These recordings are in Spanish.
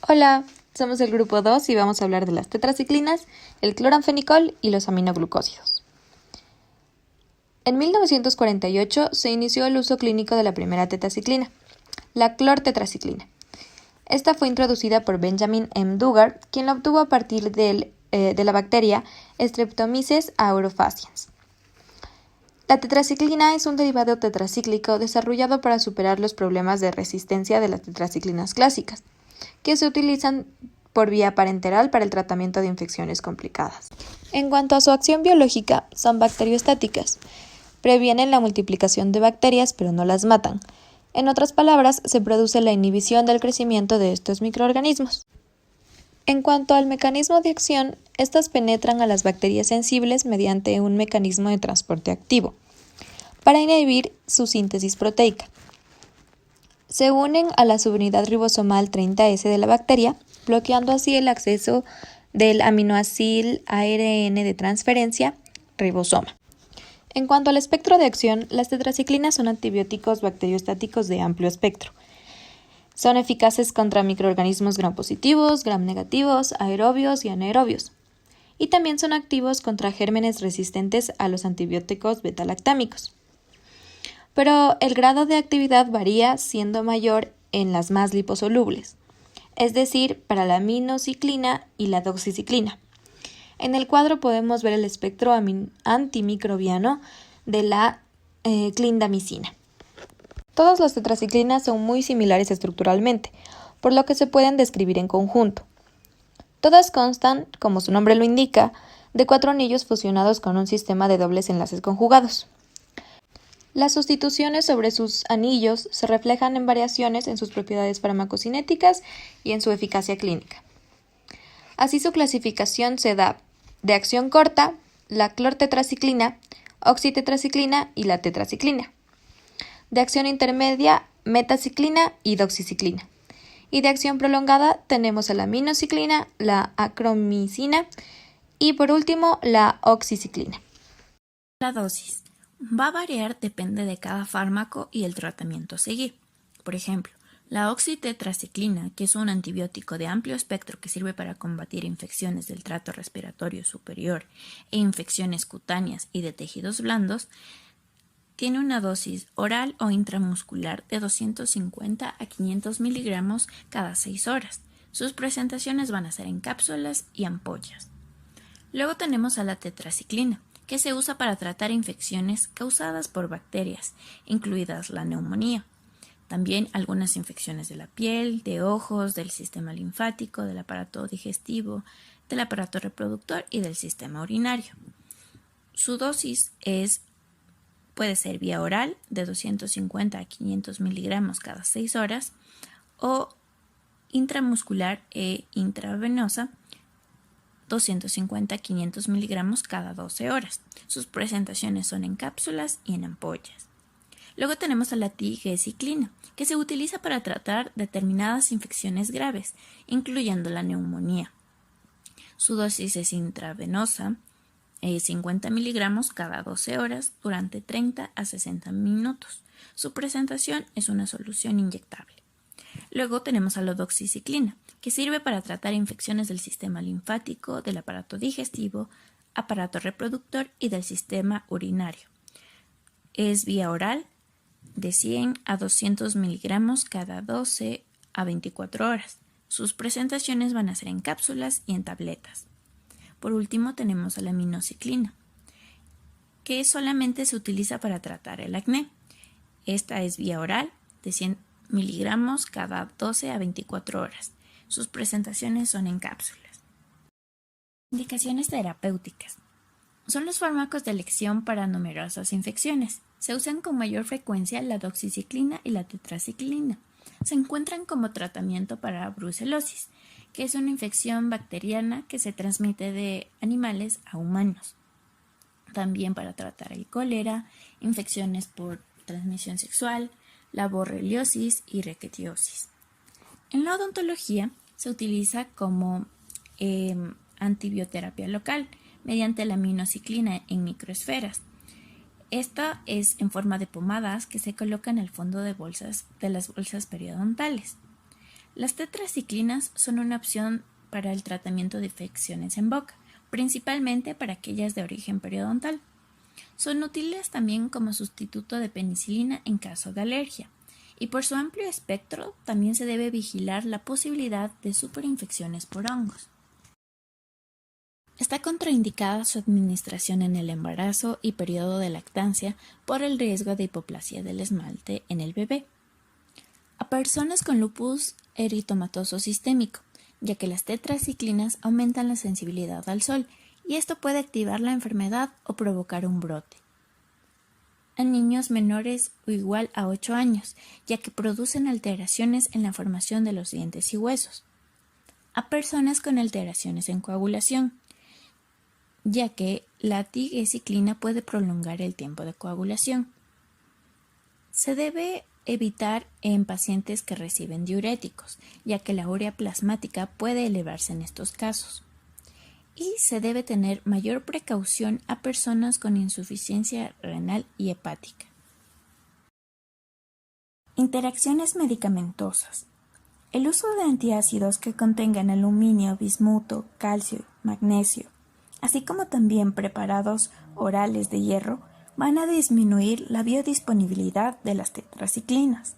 Hola, somos el grupo 2 y vamos a hablar de las tetraciclinas, el cloranfenicol y los aminoglucósidos. En 1948 se inició el uso clínico de la primera tetraciclina, la clortetraciclina. Esta fue introducida por Benjamin M. Dugard, quien la obtuvo a partir de la bacteria Streptomyces aureofaciens. La tetraciclina es un derivado tetracíclico desarrollado para superar los problemas de resistencia de las tetraciclinas clásicas, que se utilizan por vía parenteral para el tratamiento de infecciones complicadas. En cuanto a su acción biológica, son bacteriostáticas. Previenen la multiplicación de bacterias, pero no las matan. En otras palabras, se produce la inhibición del crecimiento de estos microorganismos. En cuanto al mecanismo de acción, estas penetran a las bacterias sensibles mediante un mecanismo de transporte activo, para inhibir su síntesis proteica. Se unen a la subunidad ribosomal 30S de la bacteria, bloqueando así el acceso del aminoácido ARN de transferencia ribosoma. En cuanto al espectro de acción, las tetraciclinas son antibióticos bacteriostáticos de amplio espectro. Son eficaces contra microorganismos gram-positivos, gram-negativos, aerobios y anaerobios. Y también son activos contra gérmenes resistentes a los antibióticos beta-lactámicos. Pero el grado de actividad varía, siendo mayor en las más liposolubles, es decir, para la aminociclina y la doxiciclina. En el cuadro podemos ver el espectro antimicrobiano de la clindamicina. Todas las tetraciclinas son muy similares estructuralmente, por lo que se pueden describir en conjunto. Todas constan, como su nombre lo indica, de 4 anillos fusionados con un sistema de dobles enlaces conjugados. Las sustituciones sobre sus anillos se reflejan en variaciones en sus propiedades farmacocinéticas y en su eficacia clínica. Así su clasificación se da de acción corta, la clortetraciclina, oxitetraciclina y la tetraciclina. De acción intermedia, metaciclina y doxiciclina. Y de acción prolongada tenemos a la aminociclina, la acromicina y por último la oxiciclina. La dosis va a variar, depende de cada fármaco y el tratamiento a seguir. Por ejemplo, la oxitetraciclina, que es un antibiótico de amplio espectro que sirve para combatir infecciones del tracto respiratorio superior e infecciones cutáneas y de tejidos blandos, tiene una dosis oral o intramuscular de 250 a 500 miligramos cada 6 horas. Sus presentaciones van a ser en cápsulas y ampollas. Luego tenemos a la tetraciclina, que se usa para tratar infecciones causadas por bacterias, incluidas la neumonía. También algunas infecciones de la piel, de ojos, del sistema linfático, del aparato digestivo, del aparato reproductor y del sistema urinario. Su dosis puede ser vía oral de 250 a 500 miligramos cada 6 horas o intramuscular e intravenosa 250 a 500 miligramos cada 12 horas. Sus presentaciones son en cápsulas y en ampollas. Luego tenemos a la tigecyclina, que se utiliza para tratar determinadas infecciones graves, incluyendo la neumonía. Su dosis es intravenosa, 50 miligramos cada 12 horas durante 30 a 60 minutos. Su presentación es una solución inyectable. Luego tenemos a la doxiciclina, que sirve para tratar infecciones del sistema linfático, del aparato digestivo, aparato reproductor y del sistema urinario. Es vía oral de 100 a 200 miligramos cada 12 a 24 horas. Sus presentaciones van a ser en cápsulas y en tabletas. Por último tenemos a la aminociclina, que solamente se utiliza para tratar el acné. Esta es vía oral de 100 miligramos cada 12 a 24 horas. Sus presentaciones son en cápsulas. Indicaciones terapéuticas. Son los fármacos de elección para numerosas infecciones. Se usan con mayor frecuencia la doxiciclina y la tetraciclina. Se encuentran como tratamiento para brucelosis, que es una infección bacteriana que se transmite de animales a humanos. También para tratar el cólera, infecciones por transmisión sexual, la borreliosis y rickettsioses. En la odontología se utiliza como antibioterapia local mediante la aminociclina en microesferas. Esta es en forma de pomadas que se colocan al fondo de las bolsas periodontales. Las tetraciclinas son una opción para el tratamiento de infecciones en boca, principalmente para aquellas de origen periodontal. Son útiles también como sustituto de penicilina en caso de alergia, y por su amplio espectro también se debe vigilar la posibilidad de superinfecciones por hongos. Está contraindicada su administración en el embarazo y periodo de lactancia por el riesgo de hipoplasia del esmalte en el bebé. A personas con lupus eritematoso sistémico, ya que las tetraciclinas aumentan la sensibilidad al sol y esto puede activar la enfermedad o provocar un brote. A niños menores o igual a 8 años, ya que producen alteraciones en la formación de los dientes y huesos. A personas con alteraciones en coagulación, ya que la tigecyclina puede prolongar el tiempo de coagulación. Se debe evitar en pacientes que reciben diuréticos, ya que la urea plasmática puede elevarse en estos casos. Y se debe tener mayor precaución a personas con insuficiencia renal y hepática. Interacciones medicamentosas. El uso de antiácidos que contengan aluminio, bismuto, calcio, magnesio, así como también preparados orales de hierro, van a disminuir la biodisponibilidad de las tetraciclinas.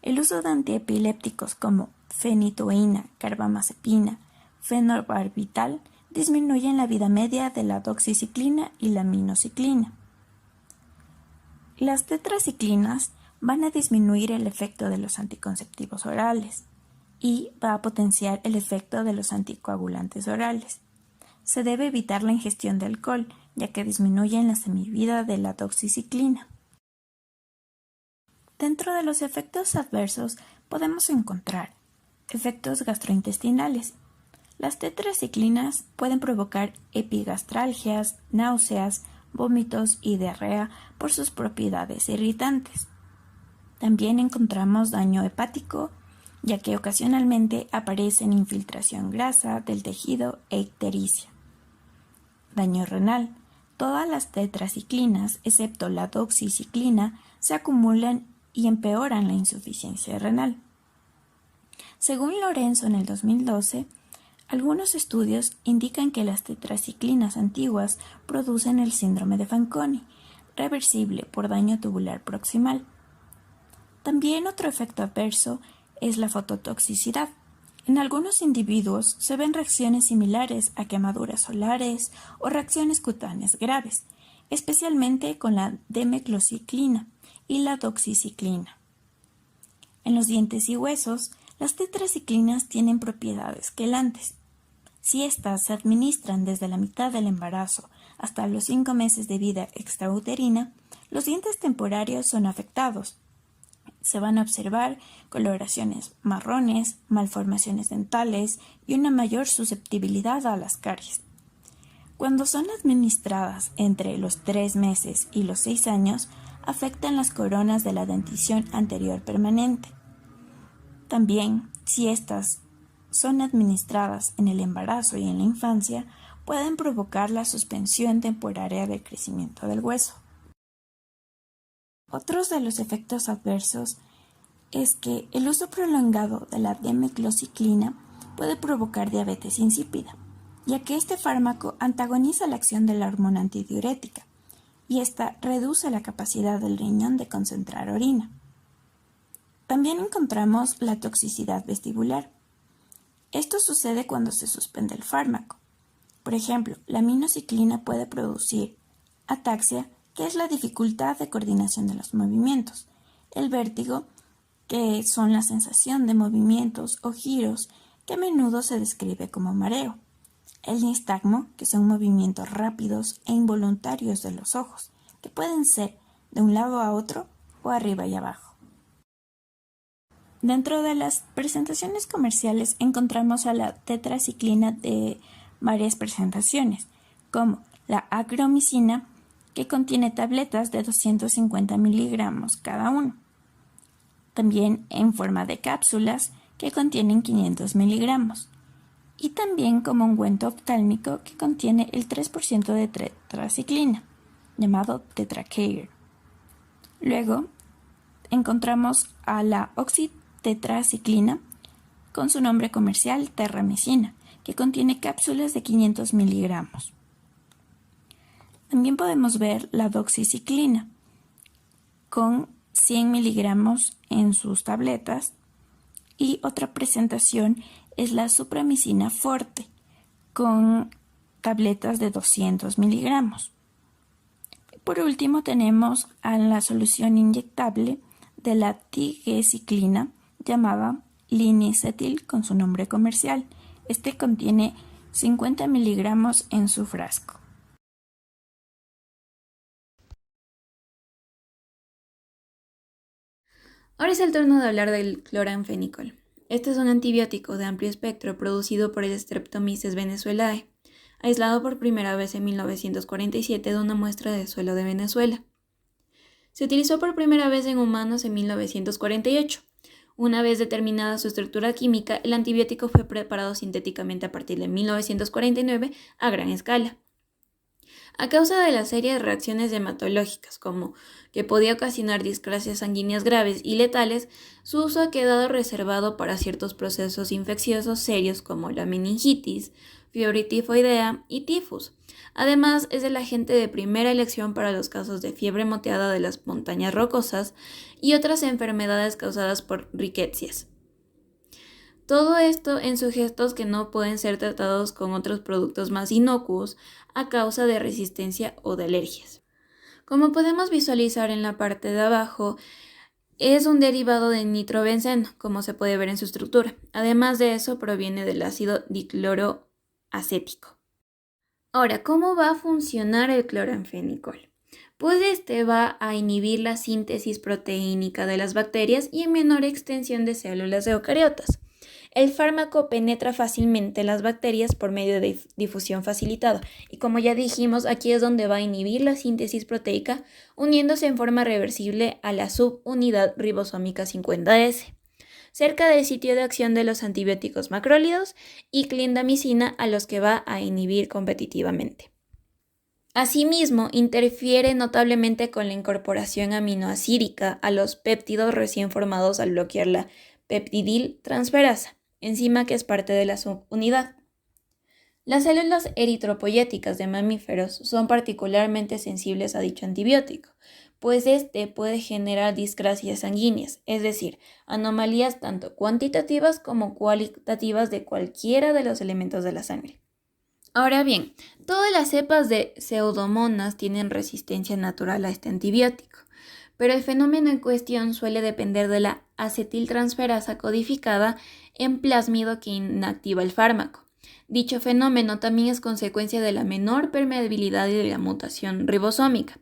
El uso de antiepilépticos como fenitoína, carbamazepina, fenobarbital disminuyen la vida media de la doxiciclina y la aminociclina. Las tetraciclinas van a disminuir el efecto de los anticonceptivos orales y va a potenciar el efecto de los anticoagulantes orales. Se debe evitar la ingestión de alcohol, ya que disminuyen la semivida de la doxiciclina. Dentro de los efectos adversos podemos encontrar efectos gastrointestinales. Las tetraciclinas pueden provocar epigastralgias, náuseas, vómitos y diarrea por sus propiedades irritantes. También encontramos daño hepático, ya que ocasionalmente aparecen infiltración grasa del tejido e ictericia. Daño renal. Todas las tetraciclinas, excepto la doxiciclina, se acumulan y empeoran la insuficiencia renal. Según Lorenzo en el 2012, algunos estudios indican que las tetraciclinas antiguas producen el síndrome de Fanconi, reversible por daño tubular proximal. También otro efecto adverso es la fototoxicidad. En algunos individuos se ven reacciones similares a quemaduras solares o reacciones cutáneas graves, especialmente con la demeclociclina y la doxiciclina. En los dientes y huesos, las tetraciclinas tienen propiedades quelantes. Si éstas se administran desde la mitad del embarazo hasta los 5 meses de vida extrauterina, los dientes temporarios son afectados. Se van a observar coloraciones marrones, malformaciones dentales y una mayor susceptibilidad a las caries. Cuando son administradas entre los 3 meses y los 6 años, afectan las coronas de la dentición anterior permanente. También, si estas son administradas en el embarazo y en la infancia, pueden provocar la suspensión temporaria del crecimiento del hueso. Otros de los efectos adversos es que el uso prolongado de la demeclociclina puede provocar diabetes insípida, ya que este fármaco antagoniza la acción de la hormona antidiurética y esta reduce la capacidad del riñón de concentrar orina. También encontramos la toxicidad vestibular. Esto sucede cuando se suspende el fármaco. Por ejemplo, la aminociclina puede producir ataxia, que es la dificultad de coordinación de los movimientos, el vértigo, que son la sensación de movimientos o giros que a menudo se describe como mareo, el nistagmo, que son movimientos rápidos e involuntarios de los ojos, que pueden ser de un lado a otro o arriba y abajo. Dentro de las presentaciones comerciales encontramos a la tetraciclina de varias presentaciones, como la acromicina, que contiene tabletas de 250 miligramos cada uno. También en forma de cápsulas que contienen 500 miligramos. Y también como ungüento oftálmico que contiene el 3% de tetraciclina, llamado Tetracare. Luego encontramos a la oxitetraciclina, con su nombre comercial terramicina, que contiene cápsulas de 500 miligramos. También podemos ver la doxiciclina, con 100 miligramos en sus tabletas, y otra presentación es la supramicina forte, con tabletas de 200 miligramos. Por último tenemos a la solución inyectable de la tigecyclina llamada Linicetil con su nombre comercial. Este contiene 50 miligramos en su frasco. Ahora es el turno de hablar del cloranfenicol. Este es un antibiótico de amplio espectro producido por el Streptomyces venezuelae, aislado por primera vez en 1947 de una muestra de suelo de Venezuela. Se utilizó por primera vez en humanos en 1948. Una vez determinada su estructura química, el antibiótico fue preparado sintéticamente a partir de 1949 a gran escala. A causa de la serie de reacciones hematológicas, como que podía ocasionar discrasias sanguíneas graves y letales, su uso ha quedado reservado para ciertos procesos infecciosos serios como la meningitis, fiebre tifoidea y tifus. Además, es el agente de primera elección para los casos de fiebre moteada de las montañas rocosas y otras enfermedades causadas por riquecias. Todo esto en sujetos que no pueden ser tratados con otros productos más inocuos a causa de resistencia o de alergias. Como podemos visualizar en la parte de abajo, es un derivado de nitrobenceno, como se puede ver en su estructura. Además de eso, proviene del ácido dicloroacético. Ahora, ¿cómo va a funcionar el cloranfenicol? Pues este va a inhibir la síntesis proteínica de las bacterias y en menor extensión de células eucariotas. El fármaco penetra fácilmente las bacterias por medio de difusión facilitada y como ya dijimos, aquí es donde va a inhibir la síntesis proteica uniéndose en forma reversible a la subunidad ribosómica 50S, cerca del sitio de acción de los antibióticos macrólidos y clindamicina a los que va a inhibir competitivamente. Asimismo, interfiere notablemente con la incorporación aminoacídica a los péptidos recién formados al bloquear la peptidil transferasa, enzima que es parte de la subunidad. Las células eritropoyéticas de mamíferos son particularmente sensibles a dicho antibiótico, pues este puede generar discrasias sanguíneas, es decir, anomalías tanto cuantitativas como cualitativas de cualquiera de los elementos de la sangre. Ahora bien, todas las cepas de pseudomonas tienen resistencia natural a este antibiótico, pero el fenómeno en cuestión suele depender de la acetiltransferasa codificada en plásmido que inactiva el fármaco. Dicho fenómeno también es consecuencia de la menor permeabilidad y de la mutación ribosómica.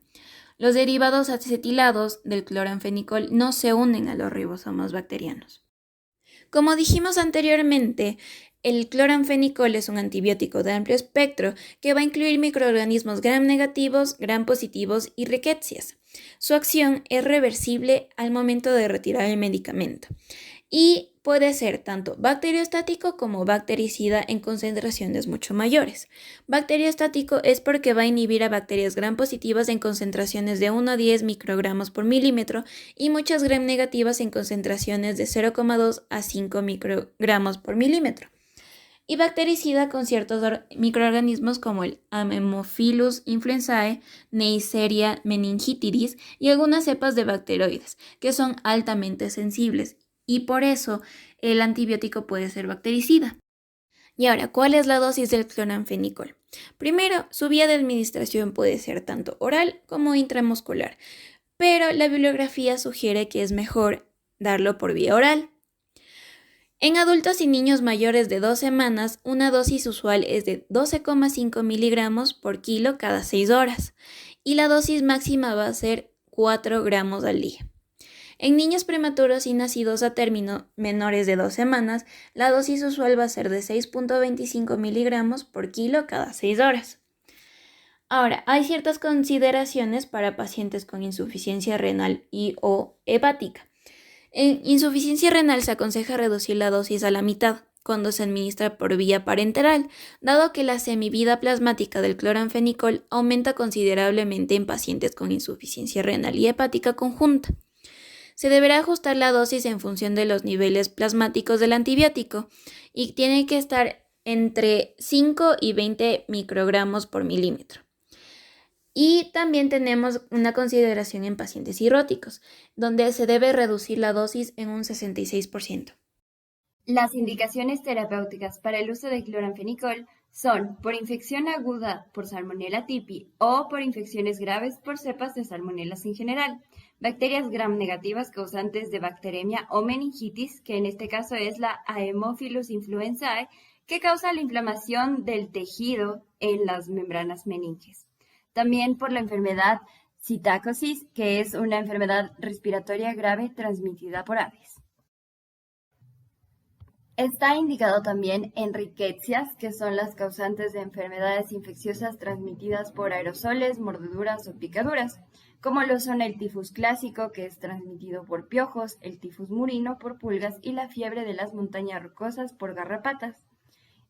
Los derivados acetilados del cloranfenicol no se unen a los ribosomas bacterianos. Como dijimos anteriormente, el cloranfenicol es un antibiótico de amplio espectro que va a incluir microorganismos gram negativos, gram positivos y riquecias. Su acción es reversible al momento de retirar el medicamento y puede ser tanto bacteriostático como bactericida en concentraciones mucho mayores. Bacteriostático es porque va a inhibir a bacterias gram positivas en concentraciones de 1 a 10 microgramos por milímetro y muchas gram negativas en concentraciones de 0,2 a 5 microgramos por milímetro. Y bactericida con ciertos microorganismos como el Haemophilus influenzae, Neisseria meningitidis y algunas cepas de bacteroides, que son altamente sensibles, y por eso el antibiótico puede ser bactericida. Y ahora, ¿cuál es la dosis del cloranfenicol? Primero, su vía de administración puede ser tanto oral como intramuscular, pero la bibliografía sugiere que es mejor darlo por vía oral. En adultos y niños mayores de 2 semanas, una dosis usual es de 12,5 miligramos por kilo cada 6 horas y la dosis máxima va a ser 4 gramos al día. En niños prematuros y nacidos a término menores de 2 semanas, la dosis usual va a ser de 6,25 miligramos por kilo cada 6 horas. Ahora, hay ciertas consideraciones para pacientes con insuficiencia renal y o hepática. En insuficiencia renal se aconseja reducir la dosis a la mitad cuando se administra por vía parenteral, dado que la semivida plasmática del cloranfenicol aumenta considerablemente en pacientes con insuficiencia renal y hepática conjunta. Se deberá ajustar la dosis en función de los niveles plasmáticos del antibiótico y tiene que estar entre 5 y 20 microgramos por milímetro. Y también tenemos una consideración en pacientes cirróticos, donde se debe reducir la dosis en un 66%. Las indicaciones terapéuticas para el uso de cloranfenicol son por infección aguda por Salmonella typhi o por infecciones graves por cepas de salmonelas en general, bacterias gram negativas causantes de bacteremia o meningitis, que en este caso es la Haemophilus influenzae, que causa la inflamación del tejido en las membranas meninges. También por la enfermedad psittacosis, que es una enfermedad respiratoria grave transmitida por aves. Está indicado también en riquecias, que son las causantes de enfermedades infecciosas transmitidas por aerosoles, mordeduras o picaduras, como lo son el tifus clásico, que es transmitido por piojos, el tifus murino por pulgas y la fiebre de las montañas rocosas por garrapatas.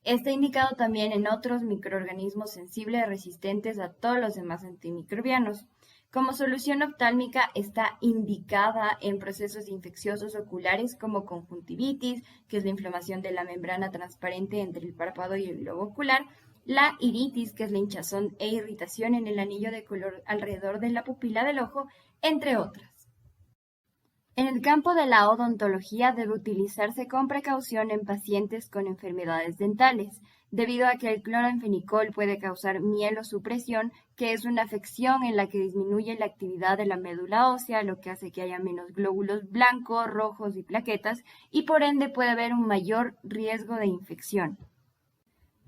Está indicado también en otros microorganismos sensibles resistentes a todos los demás antimicrobianos. Como solución oftálmica está indicada en procesos infecciosos oculares como conjuntivitis, que es la inflamación de la membrana transparente entre el párpado y el globo ocular, la iritis, que es la hinchazón e irritación en el anillo de color alrededor de la pupila del ojo, entre otras. En el campo de la odontología debe utilizarse con precaución en pacientes con enfermedades dentales, debido a que el cloranfenicol puede causar mielosupresión, que es una afección en la que disminuye la actividad de la médula ósea, lo que hace que haya menos glóbulos blancos, rojos y plaquetas, y por ende puede haber un mayor riesgo de infección.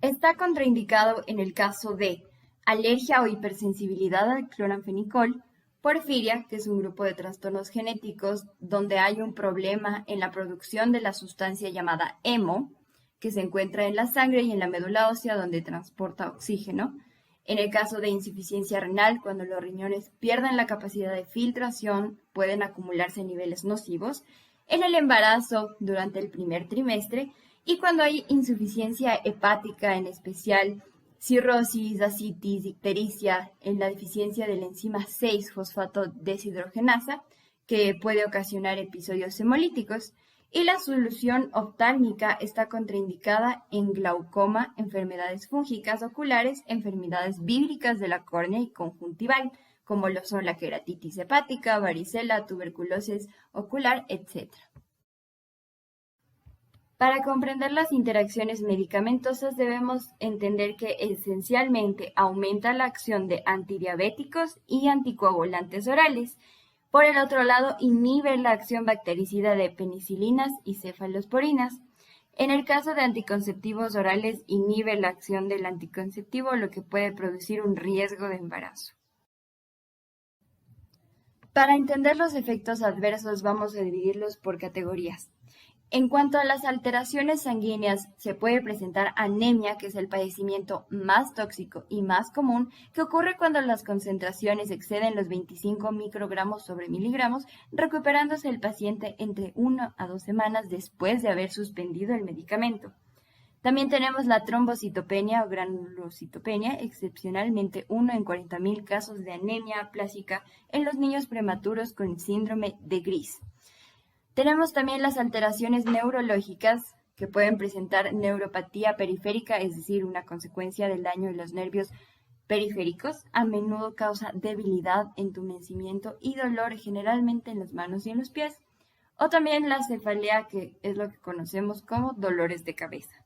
Está contraindicado en el caso de alergia o hipersensibilidad al cloranfenicol, porfiria, que es un grupo de trastornos genéticos donde hay un problema en la producción de la sustancia llamada hemo, que se encuentra en la sangre y en la médula ósea donde transporta oxígeno. En el caso de insuficiencia renal, cuando los riñones pierden la capacidad de filtración, pueden acumularse niveles nocivos. En el embarazo, durante el primer trimestre, y cuando hay insuficiencia hepática, en especial cirrosis, ascitis, ictericia, en la deficiencia de la enzima 6-fosfato deshidrogenasa, que puede ocasionar episodios hemolíticos, y la solución oftálmica está contraindicada en glaucoma, enfermedades fúngicas oculares, enfermedades víricas de la córnea y conjuntival, como lo son la queratitis hepática, varicela, tuberculosis ocular, etc. Para comprender las interacciones medicamentosas debemos entender que esencialmente aumenta la acción de antidiabéticos y anticoagulantes orales. Por el otro lado, inhibe la acción bactericida de penicilinas y cefalosporinas. En el caso de anticonceptivos orales, inhibe la acción del anticonceptivo, lo que puede producir un riesgo de embarazo. Para entender los efectos adversos, vamos a dividirlos por categorías. En cuanto a las alteraciones sanguíneas, se puede presentar anemia, que es el padecimiento más tóxico y más común, que ocurre cuando las concentraciones exceden los 25 microgramos sobre miligramos, recuperándose el paciente entre 1 a 2 semanas después de haber suspendido el medicamento. También tenemos la trombocitopenia o granulocitopenia, excepcionalmente 1 en 40.000 casos de anemia aplásica en los niños prematuros con síndrome de Gris. Tenemos también las alteraciones neurológicas que pueden presentar neuropatía periférica, es decir, una consecuencia del daño de los nervios periféricos. A menudo causa debilidad, entumecimiento y dolor, generalmente en las manos y en los pies. O también la cefalea, que es lo que conocemos como dolores de cabeza.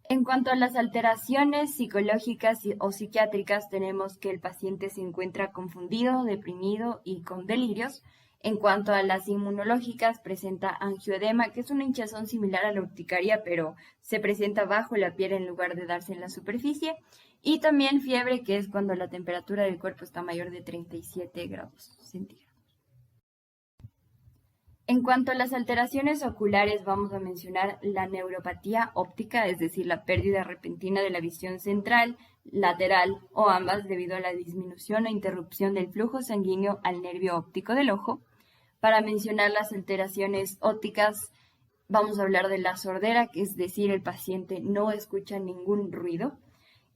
En cuanto a las alteraciones psicológicas o psiquiátricas, tenemos que el paciente se encuentra confundido, deprimido y con delirios. En cuanto a las inmunológicas, presenta angioedema, que es una hinchazón similar a la urticaria, pero se presenta bajo la piel en lugar de darse en la superficie. Y también fiebre, que es cuando la temperatura del cuerpo está mayor de 37 grados centígrados. En cuanto a las alteraciones oculares, vamos a mencionar la neuropatía óptica, es decir, la pérdida repentina de la visión central, lateral o ambas debido a la disminución o interrupción del flujo sanguíneo al nervio óptico del ojo. Para mencionar las alteraciones ópticas, vamos a hablar de la sordera, que es decir, el paciente no escucha ningún ruido.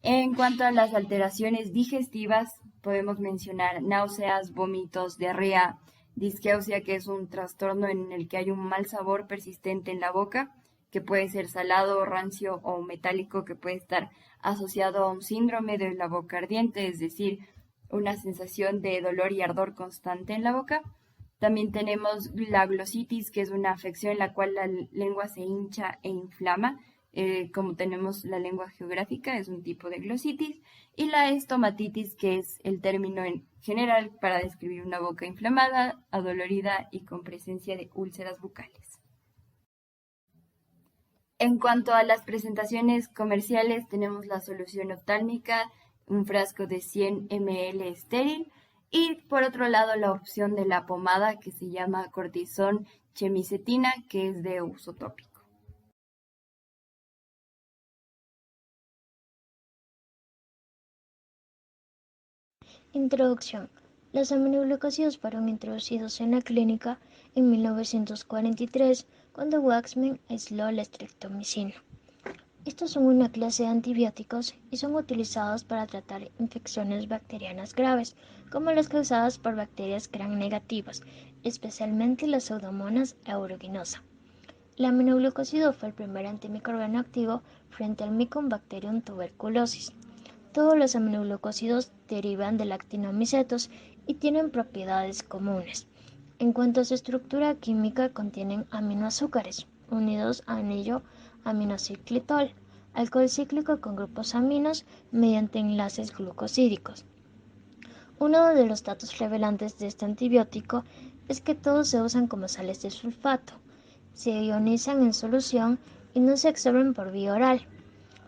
En cuanto a las alteraciones digestivas, podemos mencionar náuseas, vómitos, diarrea, disgeusia, que es un trastorno en el que hay un mal sabor persistente en la boca, que puede ser salado, rancio o metálico, que puede estar asociado a un síndrome de la boca ardiente, es decir, una sensación de dolor y ardor constante en la boca. También tenemos la glositis, que es una afección en la cual la lengua se hincha e inflama, como tenemos la lengua geográfica, es un tipo de glositis, y la estomatitis, que es el término en general para describir una boca inflamada, adolorida y con presencia de úlceras bucales. En cuanto a las presentaciones comerciales, tenemos la solución oftálmica, un frasco de 100 ml estéril, y por otro lado la opción de la pomada, que se llama cortisón chemicetina, que es de uso tópico. Introducción. Los aminoglucósidos fueron introducidos en la clínica en 1943 cuando Waxman aisló la streptomicina. Estos son una clase de antibióticos y son utilizados para tratar infecciones bacterianas graves, como las causadas por bacterias gram negativas, especialmente la Pseudomonas aeruginosa. El aminoglucósido fue el primer antimicrobiano activo frente al Mycobacterium tuberculosis. Todos los aminoglucósidos derivan de actinomicetos y tienen propiedades comunes. En cuanto a su estructura química, contienen aminoazúcares unidos a anillo aminociclitol, alcohol cíclico con grupos aminos mediante enlaces glucosídicos. Uno de los datos revelantes de este antibiótico es que todos se usan como sales de sulfato, se ionizan en solución y no se absorben por vía oral.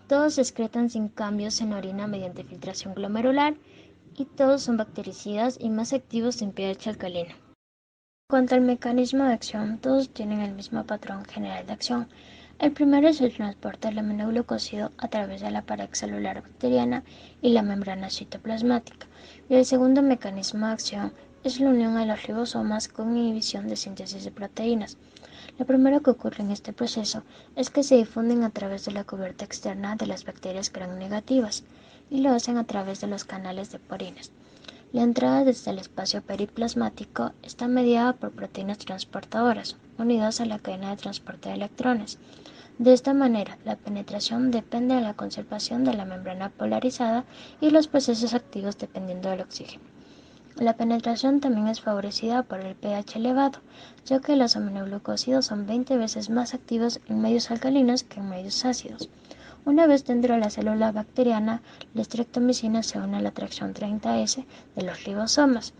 Todos se excretan sin cambios en orina mediante filtración glomerular y todos son bactericidas y más activos en pH alcalino. En cuanto al mecanismo de acción, todos tienen el mismo patrón general de acción. El primero es el transporte del aminoglucósido a través de la pared celular bacteriana y la membrana citoplasmática, y el segundo mecanismo de acción es la unión a los ribosomas con inhibición de síntesis de proteínas. Lo primero que ocurre en este proceso es que se difunden a través de la cubierta externa de las bacterias gram negativas y lo hacen a través de los canales de porinas. La entrada desde el espacio periplasmático está mediada por proteínas transportadoras unidas a la cadena de transporte de electrones. De esta manera, la penetración depende de la conservación de la membrana polarizada y los procesos activos dependiendo del oxígeno. La penetración también es favorecida por el pH elevado, ya que los aminoglucósidos son 20 veces más activos en medios alcalinos que en medios ácidos. Una vez dentro de la célula bacteriana, la streptomicina se une a la atracción 30S de los ribosomas,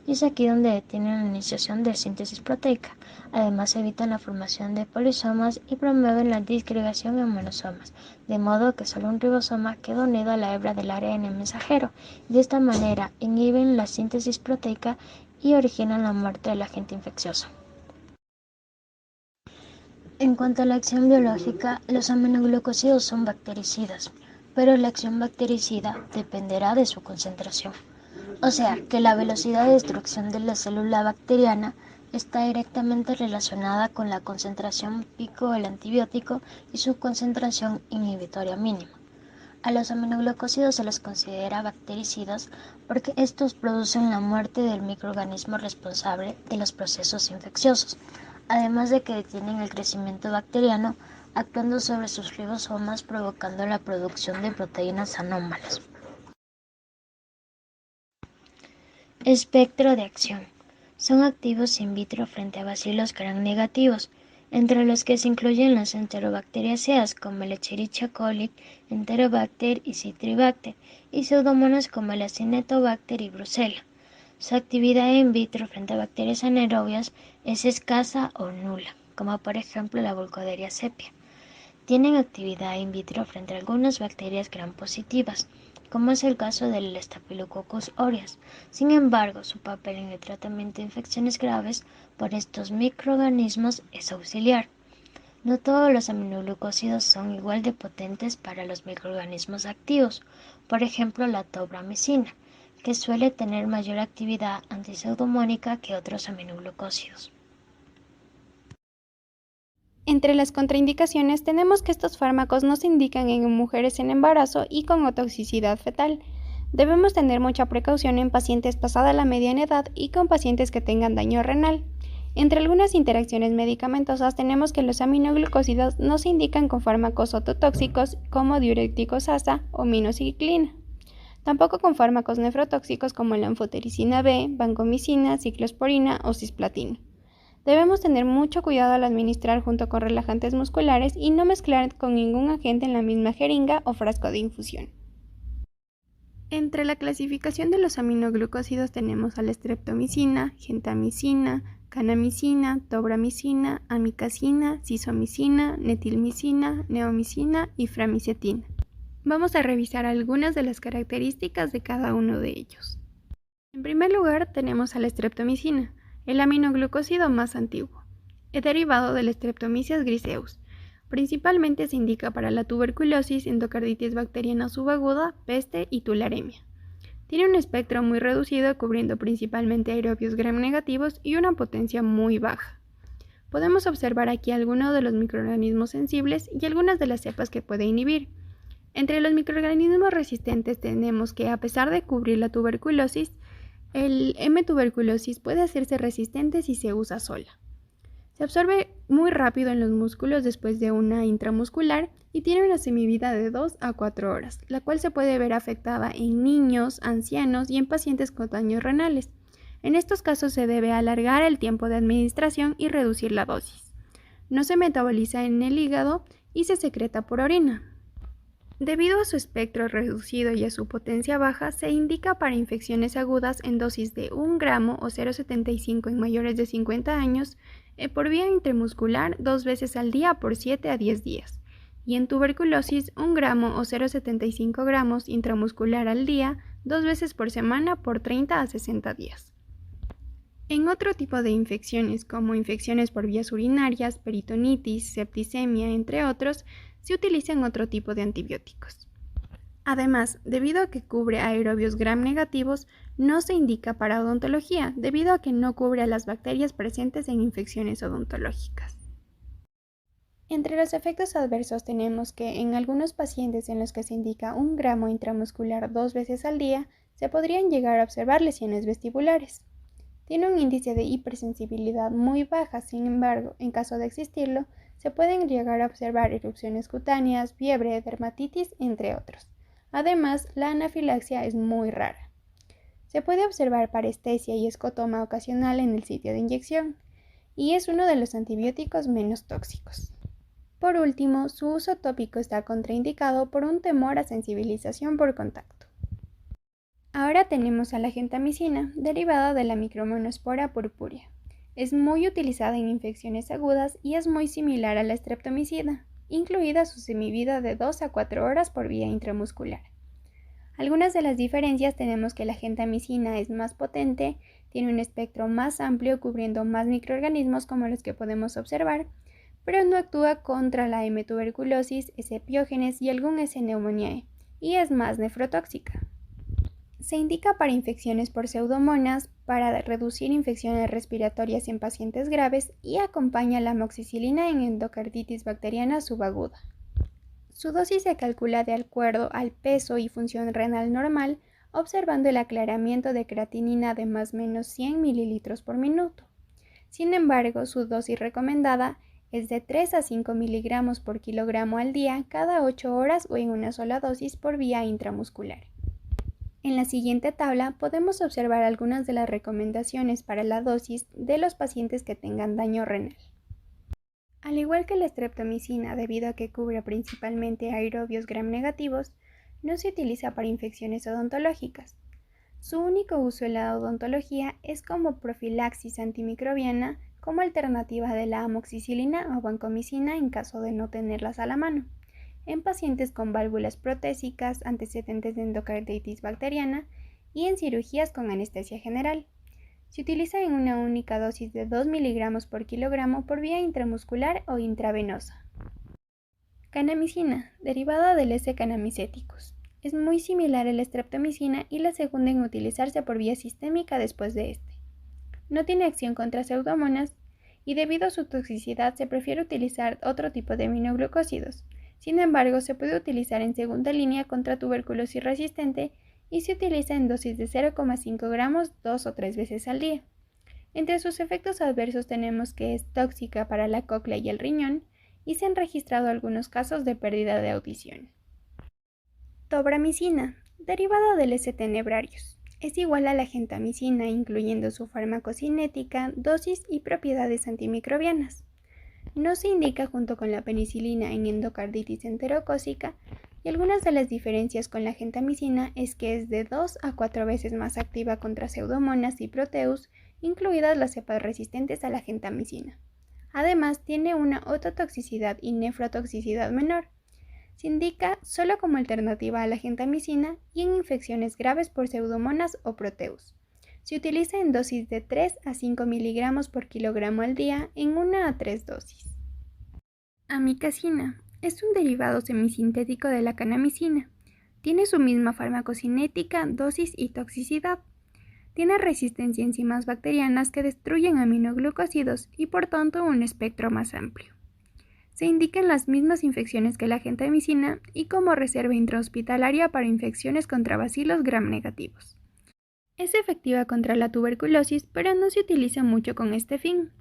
y es aquí donde detienen la iniciación de síntesis proteica. Además, evitan la formación de polisomas y promueven la disgregación en monosomas, de modo que solo un ribosoma queda unido a la hebra del ARN mensajero. De esta manera, inhiben la síntesis proteica y originan la muerte del agente infeccioso. En cuanto a la acción biológica, los aminoglucósidos son bactericidas, pero la acción bactericida dependerá de su concentración. O sea, que la velocidad de destrucción de la célula bacteriana está directamente relacionada con la concentración pico del antibiótico y su concentración inhibitoria mínima. A los aminoglucósidos se los considera bactericidas porque estos producen la muerte del microorganismo responsable de los procesos infecciosos, además de que detienen el crecimiento bacteriano actuando sobre sus ribosomas provocando la producción de proteínas anómalas. Espectro de acción. Son activos in vitro frente a bacilos gram negativos, entre los que se incluyen las enterobacteriaceas como el Escherichia coli, Enterobacter y Citribacter, y pseudomonas como el Acinetobacter y Brucella. Su actividad in vitro frente a bacterias anaerobias es escasa o nula, como por ejemplo la Burkholderia sepia. Tienen actividad in vitro frente a algunas bacterias gram positivas, como es el caso del Staphylococcus aureus. Sin embargo, su papel en el tratamiento de infecciones graves por estos microorganismos es auxiliar. No todos los aminoglucósidos son igual de potentes para los microorganismos activos, por ejemplo la tobramicina, que suele tener mayor actividad antipseudomónica que otros aminoglucósidos. Entre las contraindicaciones tenemos que estos fármacos no se indican en mujeres en embarazo y con otoxicidad fetal. Debemos tener mucha precaución en pacientes pasada la mediana edad y con pacientes que tengan daño renal. Entre algunas interacciones medicamentosas tenemos que los aminoglucósidos no se indican con fármacos ototóxicos como diuréticos ASA o minoxidilina. Tampoco con fármacos nefrotóxicos como la anfotericina B, vancomicina, ciclosporina o cisplatina. Debemos tener mucho cuidado al administrar junto con relajantes musculares y no mezclar con ningún agente en la misma jeringa o frasco de infusión. Entre la clasificación de los aminoglucósidos tenemos a la streptomicina, gentamicina, canamicina, tobramicina, amicacina, cisomicina, netilmicina, neomicina y framicetina. Vamos a revisar algunas de las características de cada uno de ellos. En primer lugar tenemos a la streptomicina, el aminoglucósido más antiguo. Es derivado del Streptomyces griseus. Principalmente se indica para la tuberculosis, endocarditis bacteriana subaguda, peste y tularemia. Tiene un espectro muy reducido cubriendo principalmente aerobios gram negativos y una potencia muy baja. Podemos observar aquí algunos de los microorganismos sensibles y algunas de las cepas que puede inhibir. Entre los microorganismos resistentes tenemos que, a pesar de cubrir la tuberculosis, el M. tuberculosis puede hacerse resistente si se usa sola. Se absorbe muy rápido en los músculos después de una intramuscular y tiene una semivida de 2 a 4 horas, la cual se puede ver afectada en niños, ancianos y en pacientes con daños renales. En estos casos se debe alargar el tiempo de administración y reducir la dosis. No se metaboliza en el hígado y se secreta por orina. Debido a su espectro reducido y a su potencia baja, se indica para infecciones agudas en dosis de 1 gramo o 0,75 en mayores de 50 años por vía intramuscular 2 veces al día por 7 a 10 días, y en tuberculosis 1 gramo o 0,75 gramos intramuscular al día 2 veces por semana por 30 a 60 días. En otro tipo de infecciones, como infecciones por vías urinarias, peritonitis, septicemia, entre otros, se utilizan otro tipo de antibióticos. Además, debido a que cubre aerobios gram negativos, no se indica para odontología, debido a que no cubre a las bacterias presentes en infecciones odontológicas. Entre los efectos adversos tenemos que en algunos pacientes en los que se indica 1 gramo intramuscular 2 veces al día, se podrían llegar a observar lesiones vestibulares. Tiene un índice de hipersensibilidad muy baja, sin embargo, en caso de existirlo, se pueden llegar a observar erupciones cutáneas, fiebre, dermatitis, entre otros. Además, la anafilaxia es muy rara. Se puede observar parestesia y escotoma ocasional en el sitio de inyección, y es uno de los antibióticos menos tóxicos. Por último, su uso tópico está contraindicado por un temor a sensibilización por contacto. Ahora tenemos a la gentamicina, derivada de la Micromonospora purpurea. Es muy utilizada en infecciones agudas y es muy similar a la streptomicina, incluida su semivida de 2 a 4 horas por vía intramuscular. Algunas de las diferencias tenemos que la gentamicina es más potente, tiene un espectro más amplio cubriendo más microorganismos como los que podemos observar, pero no actúa contra la M. tuberculosis, S. piógenes y algún S. pneumoniae, y es más nefrotóxica. Se indica para infecciones por pseudomonas, para reducir infecciones respiratorias en pacientes graves y acompaña la amoxicilina en endocarditis bacteriana subaguda. Su dosis se calcula de acuerdo al peso y función renal normal, observando el aclaramiento de creatinina de más o menos 100 ml por minuto. Sin embargo, su dosis recomendada es de 3 a 5 mg por kilogramo al día cada 8 horas o en una sola dosis por vía intramuscular. En la siguiente tabla podemos observar algunas de las recomendaciones para la dosis de los pacientes que tengan daño renal. Al igual que la streptomicina, debido a que cubre principalmente aerobios gram negativos, no se utiliza para infecciones odontológicas. Su único uso en la odontología es como profilaxis antimicrobiana, como alternativa de la amoxicilina o vancomicina en caso de no tenerlas a la mano, en pacientes con válvulas protésicas, antecedentes de endocarditis bacteriana y en cirugías con anestesia general. Se utiliza en una única dosis de 2 mg por kilogramo por vía intramuscular o intravenosa. Canamicina, derivada del S-canamiceticus. Es muy similar a la streptomicina y la segunda en utilizarse por vía sistémica después de este. No tiene acción contra pseudomonas y debido a su toxicidad se prefiere utilizar otro tipo de aminoglucósidos. Sin embargo, se puede utilizar en segunda línea contra tuberculosis resistente y se utiliza en dosis de 0,5 gramos 2 o 3 veces al día. Entre sus efectos adversos tenemos que es tóxica para la cóclea y el riñón y se han registrado algunos casos de pérdida de audición. Tobramicina, derivada del ST nebrarius. Es igual a la gentamicina, incluyendo su farmacocinética, dosis y propiedades antimicrobianas. No se indica junto con la penicilina en endocarditis enterocócica y algunas de las diferencias con la gentamicina es que es de 2 a 4 veces más activa contra pseudomonas y proteus, incluidas las cepas resistentes a la gentamicina. Además, tiene una ototoxicidad y nefrotoxicidad menor. Se indica solo como alternativa a la gentamicina y en infecciones graves por pseudomonas o proteus. Se utiliza en dosis de 3 a 5 miligramos por kilogramo al día en 1 a 3 dosis. Amicacina es un derivado semisintético de la canamicina. Tiene su misma farmacocinética, dosis y toxicidad. Tiene resistencia a enzimas bacterianas que destruyen aminoglucósidos y por tanto un espectro más amplio. Se indica en las mismas infecciones que la gentamicina y como reserva intrahospitalaria para infecciones contra bacilos gram negativos. Es efectiva contra la tuberculosis, pero no se utiliza mucho con este fin.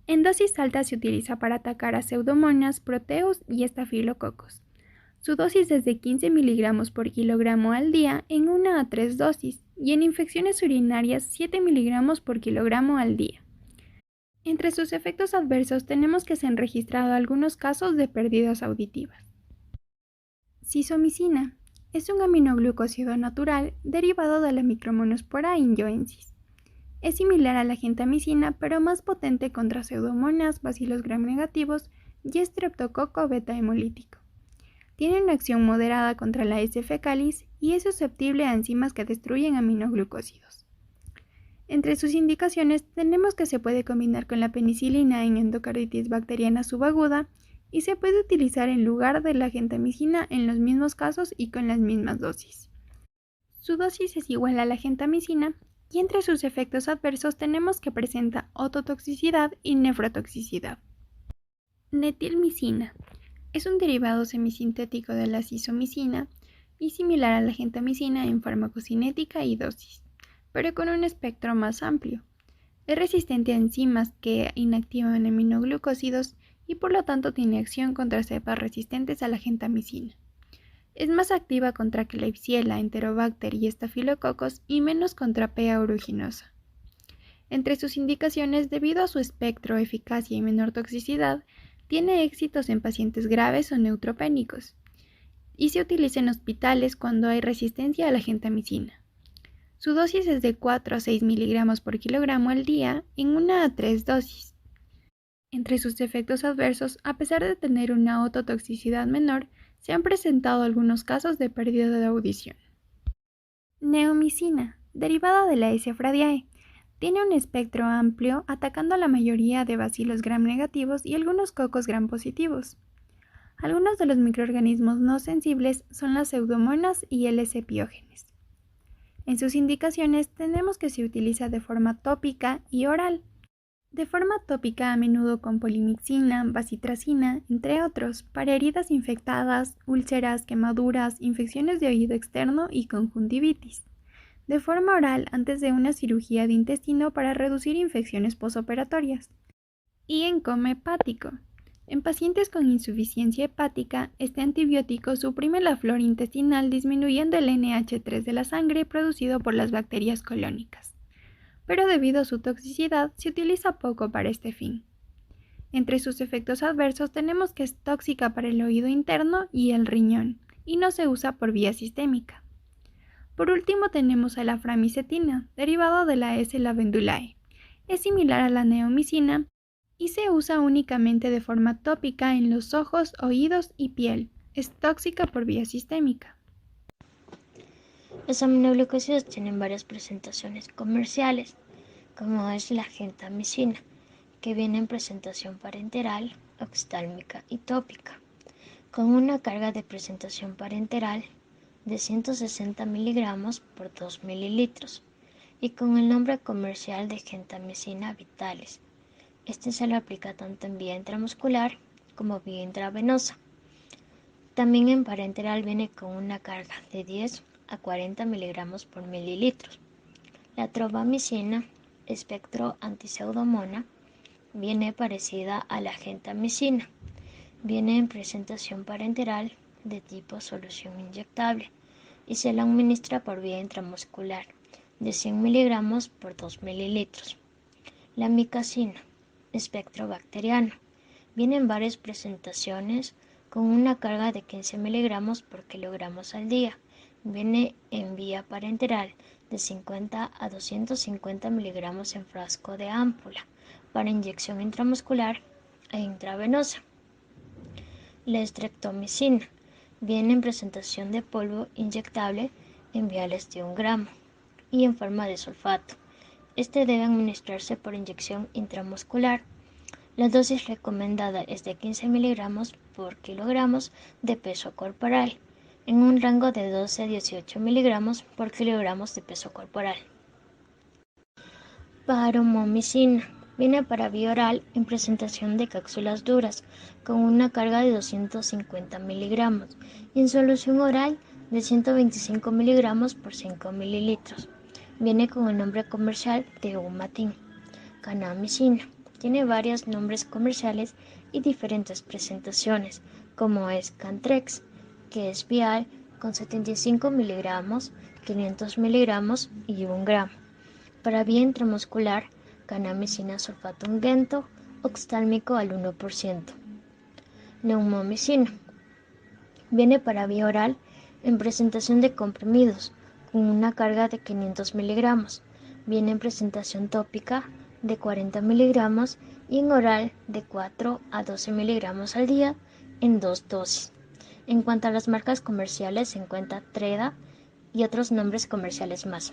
En dosis altas se utiliza para atacar a pseudomonas, proteus y estafilococos. Su dosis es de 15 miligramos por kilogramo al día en 1 a 3 dosis y en infecciones urinarias 7 miligramos por kilogramo al día. Entre sus efectos adversos tenemos que se han registrado algunos casos de pérdidas auditivas. Cisomicina es un aminoglucósido natural derivado de la Micromonospora indioensis. Es similar a la gentamicina pero más potente contra pseudomonas, bacilos gram negativos y estreptococo beta hemolítico. Tiene una acción moderada contra la S. fecalis y es susceptible a enzimas que destruyen aminoglucósidos. Entre sus indicaciones tenemos que se puede combinar con la penicilina en endocarditis bacteriana subaguda y se puede utilizar en lugar de la gentamicina en los mismos casos y con las mismas dosis. Su dosis es igual a la gentamicina y entre sus efectos adversos tenemos que presenta ototoxicidad y nefrotoxicidad. Netilmicina es un derivado semisintético de la cisomicina y similar a la gentamicina en farmacocinética y dosis, pero con un espectro más amplio. Es resistente a enzimas que inactivan aminoglucósidos y por lo tanto tiene acción contra cepas resistentes a la gentamicina. Es más activa contra Klebsiella, Enterobacter y estafilococos y menos contra P. aeruginosa. Entre sus indicaciones, debido a su espectro, eficacia y menor toxicidad, tiene éxitos en pacientes graves o neutropénicos y se utiliza en hospitales cuando hay resistencia a la gentamicina. Su dosis es de 4 a 6 miligramos por kilogramo al día en 1 a 3 dosis. Entre sus efectos adversos, a pesar de tener una ototoxicidad menor, se han presentado algunos casos de pérdida de audición. Neomicina, derivada de la S. fradiae, tiene un espectro amplio atacando a la mayoría de bacilos gram negativos y algunos cocos gram positivos. Algunos de los microorganismos no sensibles son las pseudomonas y L. piógenes. En sus indicaciones tenemos que se utiliza de forma tópica y oral. De forma tópica a menudo con polimixina, bacitracina, entre otros, para heridas infectadas, úlceras, quemaduras, infecciones de oído externo y conjuntivitis. De forma oral antes de una cirugía de intestino para reducir infecciones posoperatorias. Y en coma hepático. En pacientes con insuficiencia hepática, este antibiótico suprime la flora intestinal disminuyendo el NH3 de la sangre producido por las bacterias colónicas. Pero debido a su toxicidad, se utiliza poco para este fin. Entre sus efectos adversos tenemos que es tóxica para el oído interno y el riñón, y no se usa por vía sistémica. Por último tenemos a la framicetina, derivado de la S. lavandulae. Es similar a la neomicina y se usa únicamente de forma tópica en los ojos, oídos y piel. Es tóxica por vía sistémica. Los aminoglucósidos tienen varias presentaciones comerciales, como es la gentamicina, que viene en presentación parenteral, oxtálmica y tópica, con una carga de presentación parenteral de 160 miligramos por 2 mililitros y con el nombre comercial de gentamicina vitalis. Este se le aplica tanto en vía intramuscular como vía intravenosa. También en parenteral viene con una carga de 10 a 40 miligramos por mililitro. La tropamicina, espectro antipseudomona, viene parecida a la gentamicina. Viene en presentación parenteral de tipo solución inyectable y se la administra por vía intramuscular de 100 miligramos por 2 mililitros. La micacina, espectro bacteriano, viene en varias presentaciones con una carga de 15 miligramos por kilogramos al día. Viene en vía parenteral de 50 a 250 miligramos en frasco de ámpula para inyección intramuscular e intravenosa. La streptomicina viene en presentación de polvo inyectable en viales de 1 gramo y en forma de sulfato. Este debe administrarse por inyección intramuscular. La dosis recomendada es de 15 miligramos por kilogramos de peso corporal, en un rango de 12 a 18 miligramos por kilogramos de peso corporal. Paromomicina viene para vía oral en presentación de cápsulas duras con una carga de 250 miligramos y en solución oral de 125 miligramos por 5 mililitros. Viene con el nombre comercial de Umatin. Kanamicina tiene varios nombres comerciales y diferentes presentaciones, como es Cantrex, que es vial con 75 miligramos, 500 miligramos y 1 gramo. Para vía intramuscular, kanamicina sulfato unguento, oxtálmico al 1%. Neumomicina viene para vía oral en presentación de comprimidos con una carga de 500 miligramos. Viene en presentación tópica de 40 miligramos y en oral de 4 a 12 miligramos al día en 2 dosis. En cuanto a las marcas comerciales se encuentra Treda y otros nombres comerciales más.